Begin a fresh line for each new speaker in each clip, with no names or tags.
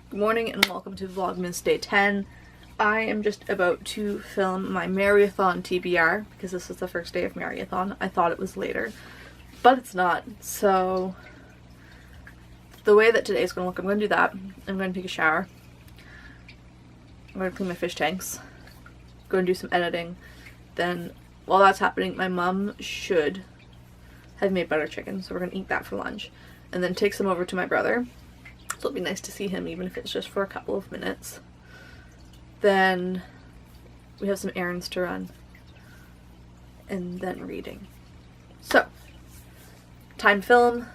Good morning and welcome to Vlogmas Day 10. I am just about to film my Readathon TBR because this is the first day of Readathon. I thought it was later, but it's not. So the way that today is going to look, I'm going to do that. I'm going to take a shower. I'm going to clean my fish tanks. I'm going to do some editing. Then while that's happening, my mom should have made butter chicken, so we're going to eat that for lunch. And then take some over to my brother. So it'll be nice to see him even if it's just for a couple of minutes. Then we have some errands to run. And then reading. So, time film.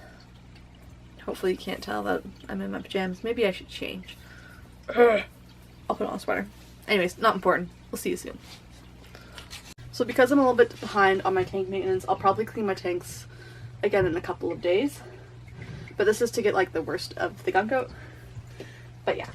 Hopefully you can't tell that I'm in my pajamas. Maybe I should change. I'll put on a sweater. Anyways, not important. We'll see you soon. So because I'm a little bit behind on my tank maintenance, I'll probably clean my tanks again in a couple of days. But this is to get like the worst of the gunk out. But yeah.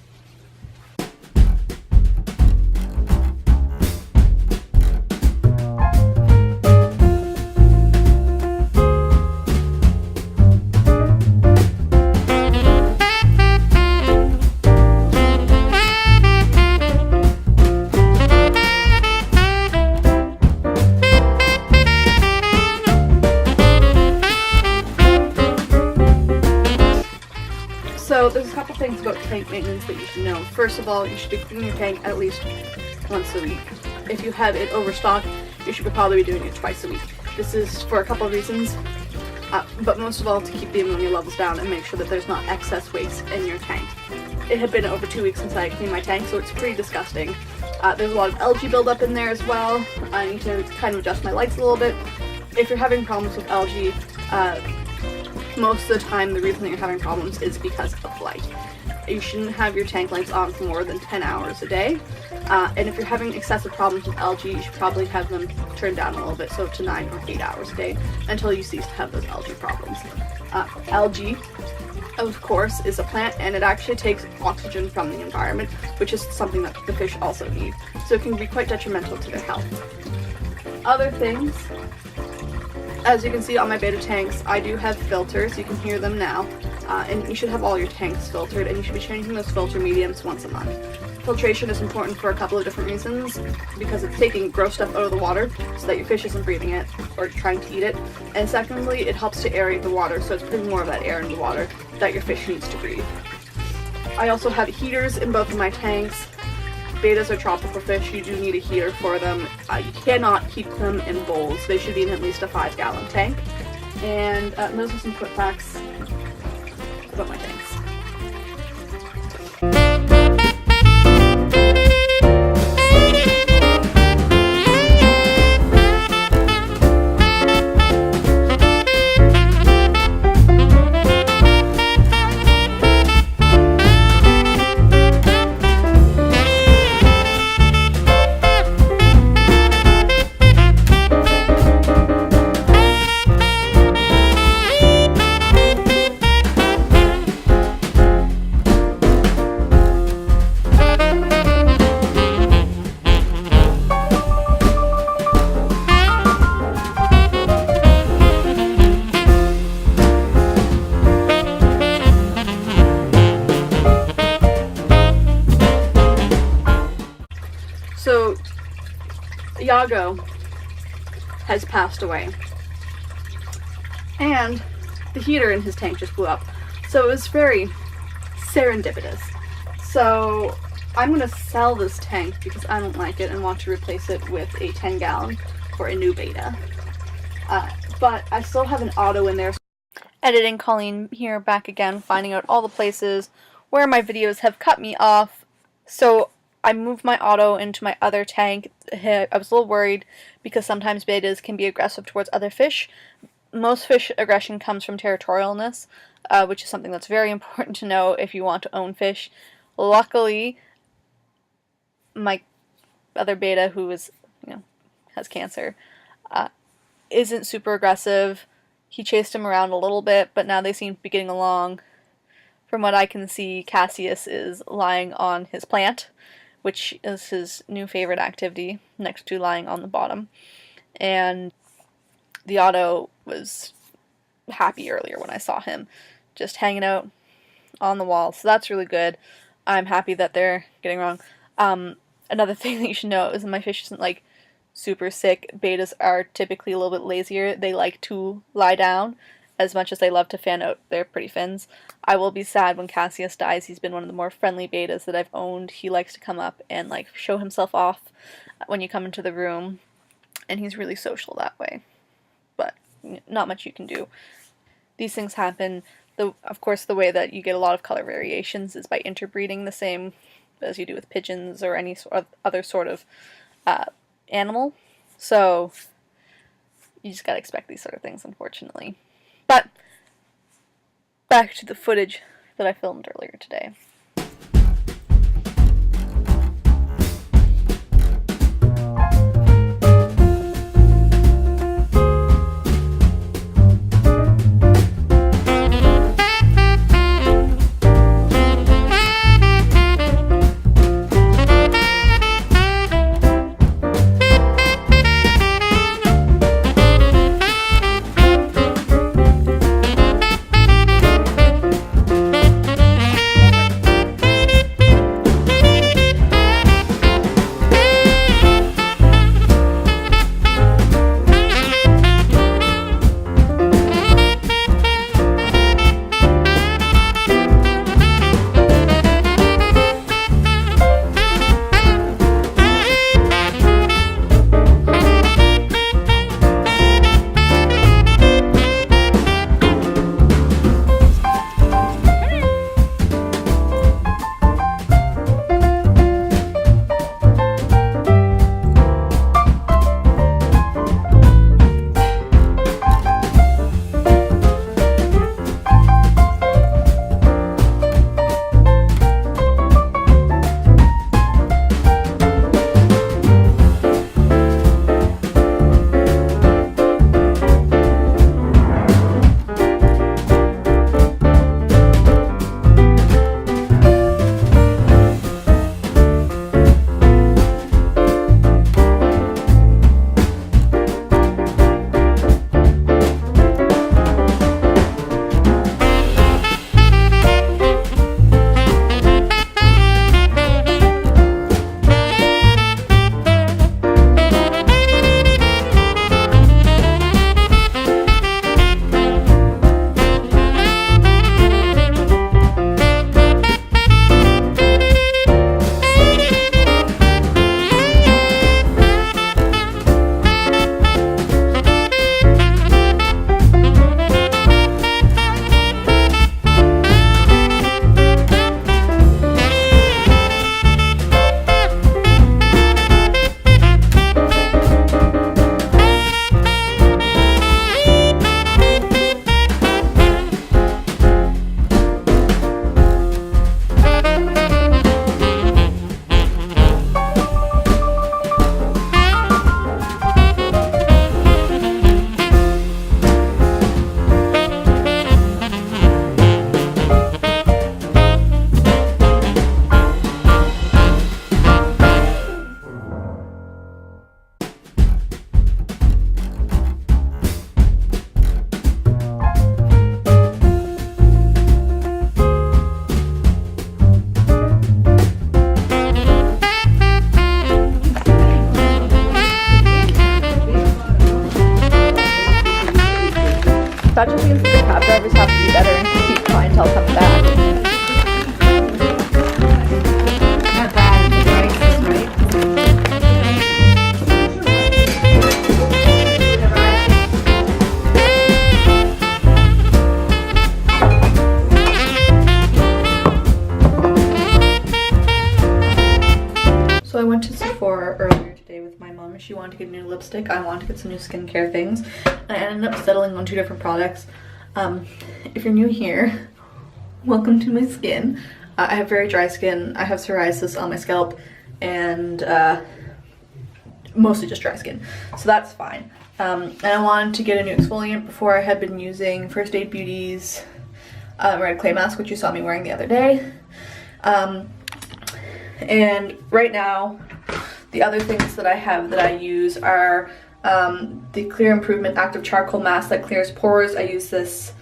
So there's a couple things about tank maintenance that you should know. First of all, you should be cleaning your tank at least once a week. If you have it overstocked, you should probably be doing it twice a week. This is for a couple of reasons, but most of all to keep the ammonia levels down and make sure that there's not excess waste in your tank. It had been over 2 weeks since I cleaned my tank, so it's pretty disgusting. There's a lot of algae buildup in there as well. I need to kind of adjust my lights a little bit. If you're having problems with algae, most of the time the reason that you're having problems is because of light. You shouldn't have your tank lights on for more than 10 hours a day. And if you're having excessive problems with algae, you should probably have them turned down a little bit, so to 9 or 8 hours a day, until you cease to have those algae problems. Algae, of course, is a plant, and it actually takes oxygen from the environment, which is something that the fish also need. So it can be quite detrimental to their health. Other things, as you can see on my beta tanks, I do have filters. You can hear them now. And you should have all your tanks filtered, and you should be changing those filter mediums once a month. Filtration is important for a couple of different reasons, because it's taking gross stuff out of the water so that your fish isn't breathing it or trying to eat it. And secondly, it helps to aerate the water, so it's putting more of that air in the water that your fish needs to breathe. I also have heaters in both of my tanks. Betas are tropical fish, you do need a heater for them. You cannot keep them in bowls. They should be in at least a 5-gallon tank. And those are some quick facts about my tanks. So, Iago has passed away, and the heater in his tank just blew up, so it was very serendipitous. So I'm going to sell this tank because I don't like it and want to replace it with a 10-gallon for a new beta. But I still have an auto in there. Editing Colleen here, back again, finding out all the places where my videos have cut me off. So I moved my auto into my other tank. I was a little worried because sometimes betas can be aggressive towards other fish. Most fish aggression comes from territorialness, which is something that's very important to know if you want to own fish. Luckily, my other beta, who is, has cancer, isn't super aggressive. He chased him around a little bit, but now they seem to be getting along. From what I can see, Cassius is lying on his plant, which is his new favorite activity, next to lying on the bottom. And the Otto was happy earlier when I saw him, just hanging out on the wall, so that's really good. I'm happy that they're getting wrong. Another thing that you should know is that my fish isn't like super sick. Betas are typically a little bit lazier. They like to lie down as much as they love to fan out their pretty fins. I will be sad when Cassius dies. He's been one of the more friendly betas that I've owned. He likes to come up and like show himself off when you come into the room, and he's really social that way. But not much you can do. These things happen. Of course, the way that you get a lot of color variations is by interbreeding, the same as you do with pigeons or any sort of other sort of animal. So you just gotta expect these sort of things, unfortunately. But back to the footage that I filmed earlier today. That just means that the cab drivers have to be better and keep clientele coming back.
Not bad, the price is right.
So I went to Sephora earlier today with my mom. She wanted to get a new lipstick. I wanted to get some new skincare things. I ended up settling on 2 different products. If you're new here, welcome to my skin. I have very dry skin. I have psoriasis on my scalp and mostly just dry skin, so that's fine. And I wanted to get a new exfoliant before I had been using First Aid Beauty's red clay mask, which you saw me wearing the other day. And right now, the other things that I have that I use are the Clear Improvement Active Charcoal Mask that clears pores. I use this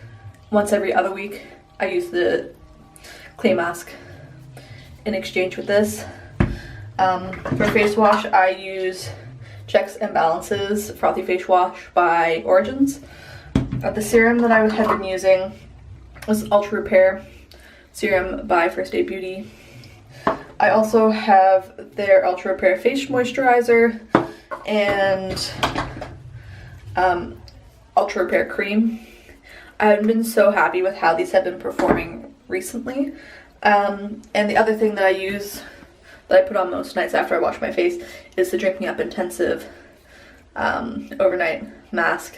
once every other week. I use the clay mask in exchange with this. For face wash, I use Checks and Balances Frothy Face Wash by Origins. The serum that I had been using was Ultra Repair Serum by First Aid Beauty. I also have their Ultra Repair Face Moisturizer and Ultra Repair Cream. I haven't been so happy with how these have been performing recently. And the other thing that I use, that I put on most nights after I wash my face, is the Drink Me Up Intensive Overnight Mask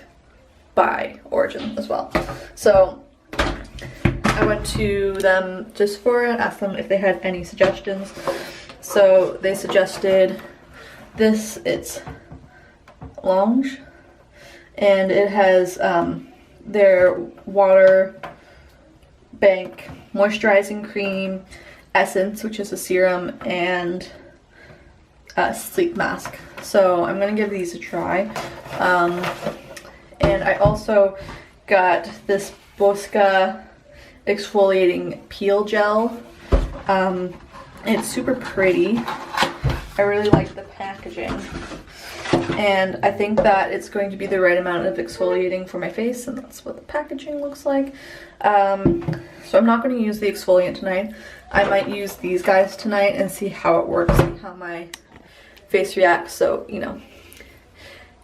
by Origin as well. So I went to them just for it and asked them if they had any suggestions. So they suggested this. It's Lounge, and it has their Water Bank Moisturizing Cream, Essence, which is a serum, and a sleep mask. So I'm gonna give these a try. And I also got this Bosca exfoliating peel gel. It's super pretty. I really like the packaging, and I think that it's going to be the right amount of exfoliating for my face, and that's what the packaging looks like. So I'm not going to use the exfoliant tonight. I might use these guys tonight and see how it works and how my face reacts. So, you know,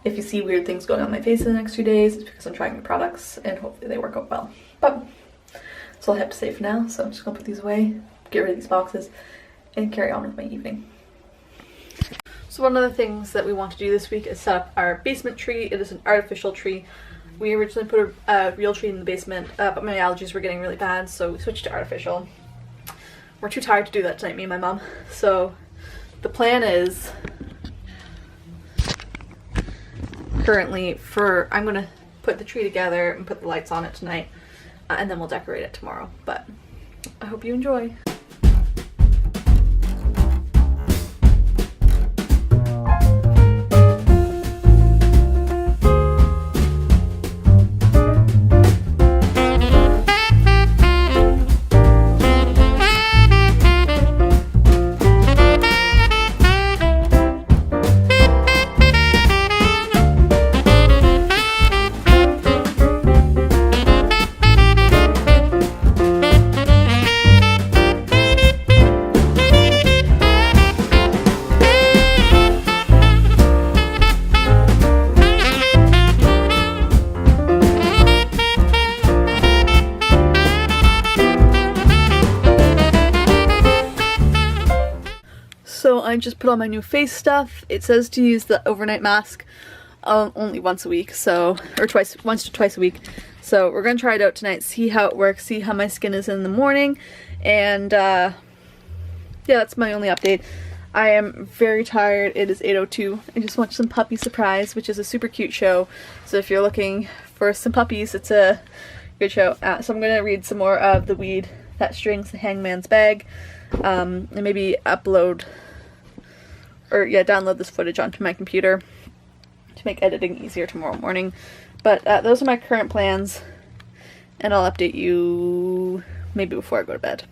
if you see weird things going on my face in the next few days, it's because I'm trying the products and hopefully they work out well. But that's all I have to say for now, so I'm just going to put these away, get rid of these boxes, and carry on with my evening. So one of the things that we want to do this week is set up our basement tree. It is an artificial tree. We originally put a real tree in the basement, but my allergies were getting really bad, so we switched to artificial. We're too tired to do that tonight, me and my mom. So the plan is currently I'm going to put the tree together and put the lights on it tonight, and then we'll decorate it tomorrow. But I hope you enjoy. So I just put on my new face stuff. It says to use the overnight mask only once a week, so, or once to twice a week. So we're gonna try it out tonight, see how it works, see how my skin is in the morning, and yeah, that's my only update. I am very tired. It is 8:02. I just watched some Puppy Surprise, which is a super cute show. So if you're looking for some puppies, it's a good show. So I'm gonna read some more of The Weed That Strings the Hangman's Bag, and maybe download this footage onto my computer to make editing easier tomorrow morning. But those are my current plans, and I'll update you maybe before I go to bed.